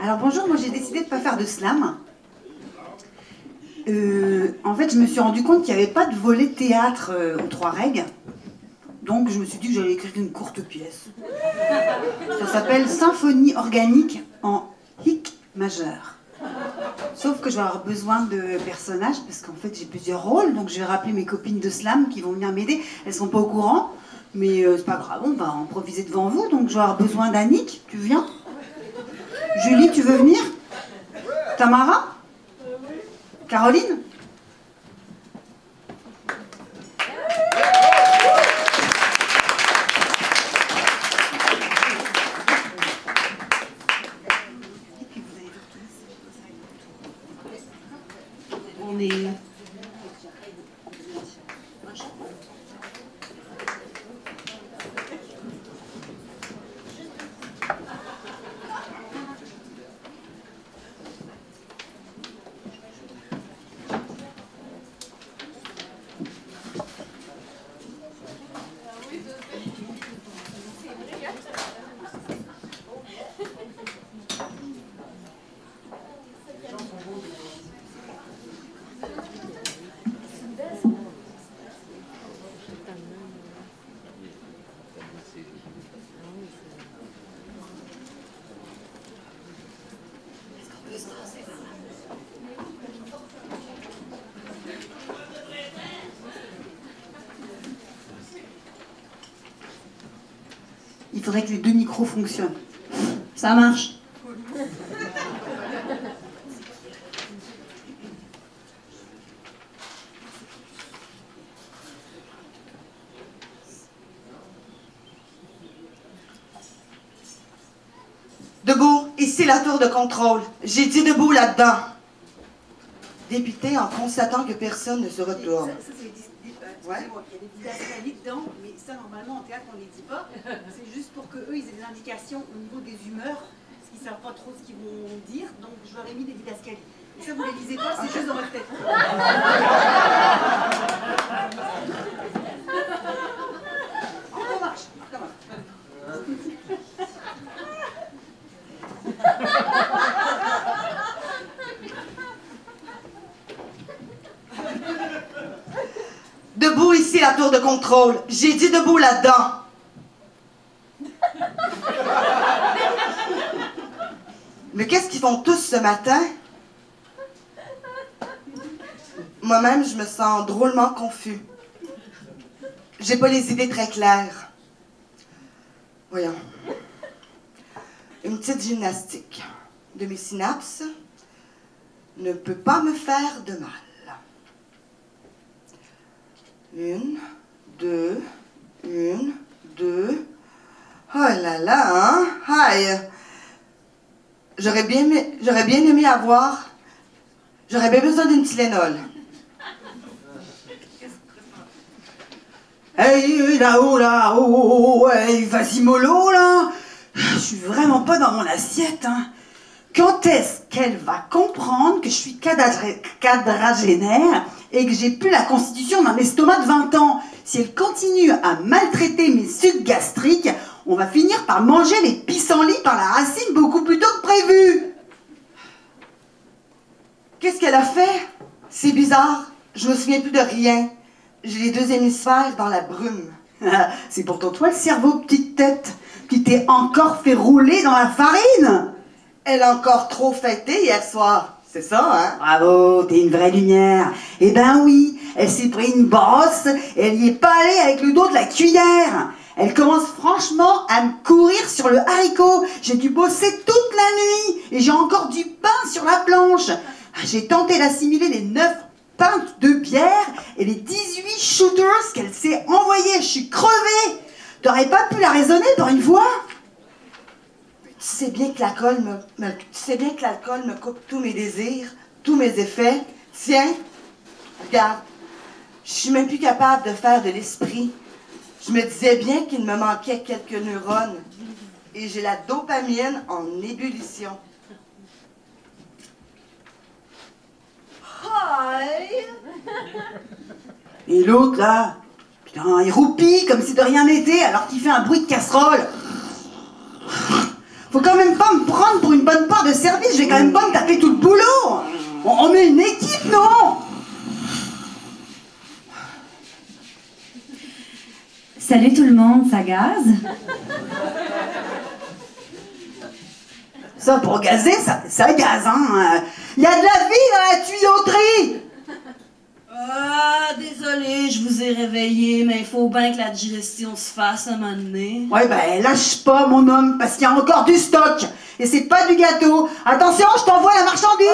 Alors bonjour, moi j'ai décidé de ne pas faire de slam. En fait, je me suis rendu compte qu'il n'y avait pas de volet théâtre aux Trois Règles. Donc je me suis dit que j'allais écrire une courte pièce. Ça s'appelle Symphonie organique en hic majeur. Sauf que je vais avoir besoin de personnages parce qu'en fait j'ai plusieurs rôles. Donc je vais rappeler mes copines de slam qui vont venir m'aider. Elles sont pas au courant, mais c'est pas grave, on va improviser devant vous. Donc je vais avoir besoin d'Annick, tu viens? Julie, tu veux venir? Tamara? Caroline? On est... Il faudrait que les deux micros fonctionnent. Ça marche. Debout, ici la tour de contrôle. J'ai dit debout là-dedans. Dépité en constatant que personne ne se retourne. Ça c'est ouais. Il y a des didascalies dedans, mais ça normalement en théâtre on ne les dit pas. C'est juste pour qu'eux ils aient des indications au niveau des humeurs, parce qu'ils ne savent pas trop ce qu'ils vont dire, donc je leur ai mis des didascalies. Et ça vous ne les lisez pas, c'est juste dans votre tête. On marche, Debout ici la tour de contrôle. J'ai dit debout là-dedans. Mais qu'est-ce qu'ils font tous ce matin? Moi-même, je me sens drôlement confus. J'ai pas les idées très claires. Voyons. Une petite gymnastique de mes synapses ne peut pas me faire de mal. 1, 2, 1, 2. Oh là là, hein? Aïe! J'aurais bien aimé avoir... J'aurais bien besoin d'une Tylenol. Hey, là-haut, hey, vas-y mollo, là. Je suis vraiment pas dans mon assiette, hein. Quand est-ce qu'elle va comprendre que je suis quadragénaire et que j'ai plus la constitution d'un estomac de 20 ans? Si elle continue à maltraiter mes sucs gastriques, on va finir par manger les pissenlits par la racine beaucoup plus tôt que prévu. Qu'est-ce qu'elle a fait? C'est bizarre. Je me souviens plus de rien. J'ai les deux hémisphères dans la brume. C'est pourtant toi le cerveau, petite tête, qui t'es encore fait rouler dans la farine. Elle a encore trop fêté hier soir. C'est ça, hein? Bravo, t'es une vraie lumière. Eh ben oui, elle s'est pris une brosse et elle y est pas allée avec le dos de la cuillère. Elle commence franchement à me courir sur le haricot. J'ai dû bosser toute la nuit et j'ai encore du pain sur la planche. J'ai tenté d'assimiler les 9 pintes de bière et les 18 shooters qu'elle s'est envoyés. Je suis crevée. T'aurais pas pu la raisonner pour une fois? Tu sais bien que l'alcool me coupe tous mes désirs, tous mes effets. Tiens, regarde, je suis même plus capable de faire de l'esprit. Je me disais bien qu'il me manquait quelques neurones. Et j'ai la dopamine en ébullition. Hi! Et l'autre, là, putain, il roupille comme si de rien n'était alors qu'il fait un bruit de casserole. Faut quand même pas me prendre pour une bonne part de service, je vais quand même pas me taper tout le boulot. On met une équipe, non? Salut tout le monde, ça gaze? Ça, pour gazer, ça gaze, hein. Il y a de la vie dans la tuyauterie. Ah, désolé, je vous ai réveillé, mais il faut bien que la digestion se fasse à un moment donné. Ouais, ben, lâche pas, mon homme, parce qu'il y a encore du stock. Et c'est pas du gâteau. Attention, je t'envoie la marchandise.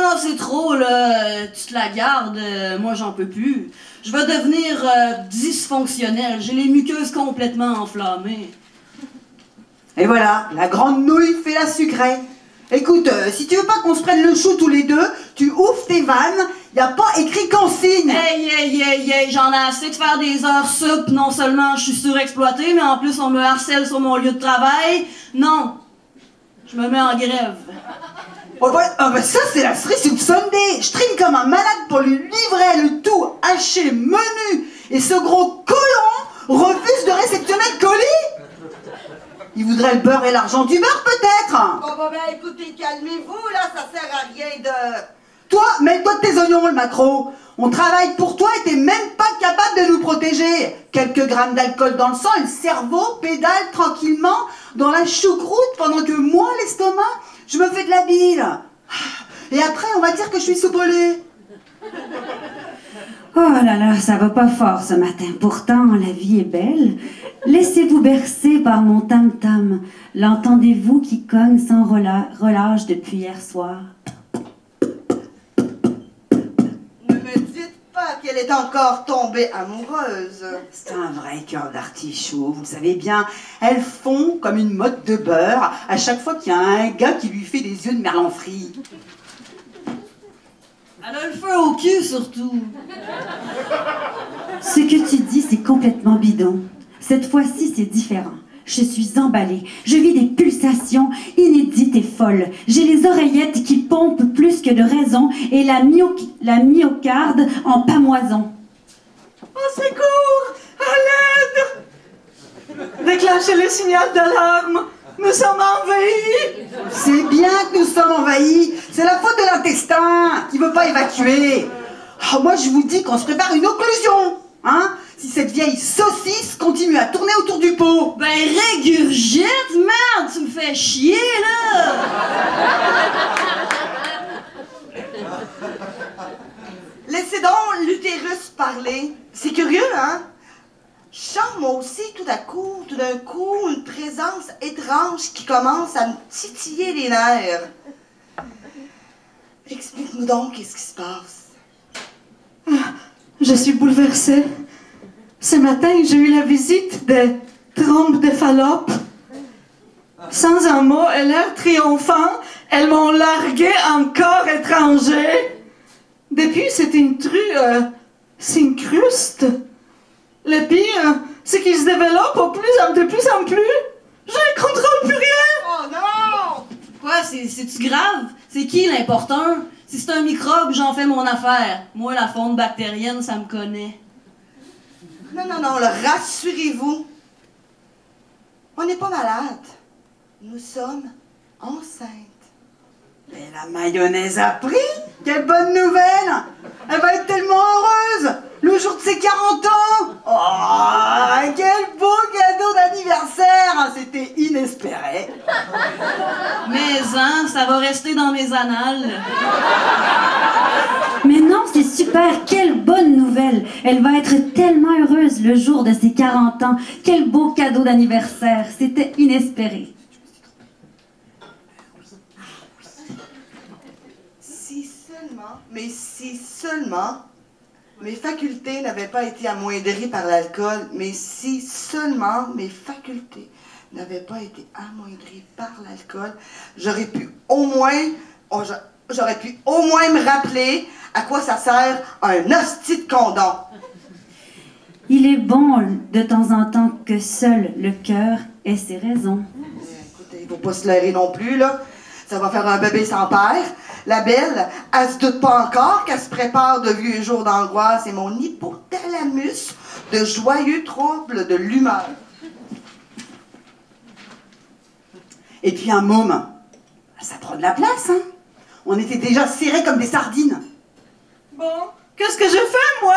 Non, c'est trop, là. Tu te la gardes, moi j'en peux plus. Je vais devenir dysfonctionnel. J'ai les muqueuses complètement enflammées. Et voilà, la grande nouille fait la sucrée. Écoute, si tu veux pas qu'on se prenne le chou tous les deux, tu ouvres tes vannes, y a pas écrit consigne. Hey, j'en ai assez de faire des heures sup. Non seulement je suis surexploitée, mais en plus on me harcèle sur mon lieu de travail. Non, je me mets en grève. Oh, ouais, ah ben ça c'est la cerise sur Sunday. Je trime comme un malade pour lui livrer le tout haché menu. Et ce gros colon refuse de réceptionner le colis. Il voudrait le beurre et l'argent du beurre, peut-être. Bon, ben, écoutez, calmez-vous, là, ça sert à rien de... Toi, mêle-toi de tes oignons, le macro. On travaille pour toi et t'es même pas capable de nous protéger. Quelques grammes d'alcool dans le sang et le cerveau pédale tranquillement dans la choucroute pendant que moi, l'estomac, je me fais de la bile. Et après, on va dire que je suis soupolée. Oh là là, ça va pas fort ce matin. Pourtant, la vie est belle. Laissez-vous bercer par mon tam-tam. L'entendez-vous qui cogne sans relâche depuis hier soir? Ne me dites pas qu'elle est encore tombée amoureuse. C'est un vrai cœur d'artichaut, vous le savez bien. Elles fond comme une motte de beurre à chaque fois qu'il y a un gars qui lui fait des yeux de merlan frit. Elle a le feu au cul, surtout. Ce que tu dis, c'est complètement bidon. Cette fois-ci, c'est différent. Je suis emballée. Je vis des pulsations inédites et folles. J'ai les oreillettes qui pompent plus que de raison et la myocarde en pamoison. Au secours! À l'aide! Déclenchez le signal d'alarme! Nous sommes envahis! C'est bien que nous sommes envahis. C'est la faute de l'intestin qui veut pas évacuer. Oh, moi, je vous dis qu'on se prépare une occlusion, hein? Si cette vieille saucisse continue à tourner autour du pot. Ben régurgite, merde, tu me fais chier, là! Laissez donc l'utérus parler. C'est curieux, hein? Je sens moi aussi tout d'un coup, une présence étrange qui commence à me titiller les nerfs. Explique-nous donc qu'est-ce qui se passe. Je suis bouleversée. Ce matin, j'ai eu la visite des trompes de Fallope. Sans un mot et l'air triomphant, elles m'ont largué en corps étranger. Depuis, c'est une true s'incruste. Le pire, c'est qu'il se développe de plus en plus. Je ne contrôle plus rien. Oh non! Quoi, c'est-tu grave? C'est qui l'important? Si c'est un microbe, j'en fais mon affaire. Moi, la faune bactérienne, ça me connaît. Non, rassurez-vous. On n'est pas malade. Nous sommes enceintes. Mais la mayonnaise a pris. Quelle bonne nouvelle. Elle va être tellement heureuse. Le jour de ses 40 ans. Oh, quel beau cadeau d'anniversaire. C'était inespéré. Mais hein, ça va rester dans mes annales. Mais non, c'est super, quelle bonne nouvelle! Elle va être tellement heureuse le jour de ses 40 ans. Quel beau cadeau d'anniversaire, c'était inespéré. Si seulement, mes facultés n'avaient pas été amoindries par l'alcool, mais si seulement mes facultés n'avaient pas été amoindries par l'alcool, j'aurais pu au moins me rappeler à quoi ça sert un hostie de condom. Il est bon de temps en temps que seul le cœur ait ses raisons. Écoutez, il faut pas se leurrer non plus, là. Ça va faire un bébé sans père. La belle, elle se doute pas encore qu'elle se prépare de vieux jours d'angoisse et mon hypothalamus de joyeux troubles de l'humeur. Et puis un môme. Ça prend de la place, hein. On était déjà serrés comme des sardines. Bon, qu'est-ce que je fais, moi?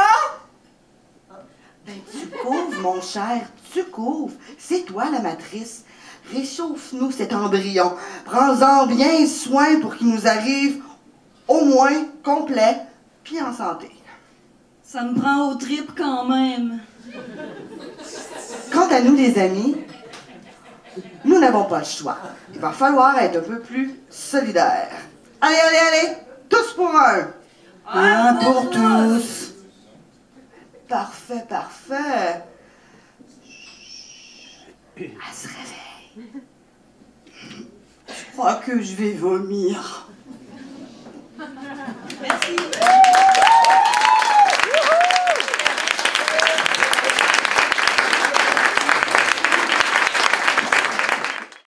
Ben, tu couves, mon cher, tu couves. C'est toi la matrice. Réchauffe-nous cet embryon. Prends-en bien soin pour qu'il nous arrive au moins complet, puis en santé. Ça me prend aux tripes quand même. Quant à nous, les amis, nous n'avons pas le choix. Il va falloir être un peu plus solidaires. Allez, allez, allez! Tous pour un! Un pour tous. Parfait, parfait. Elle se réveille. Je crois que je vais vomir.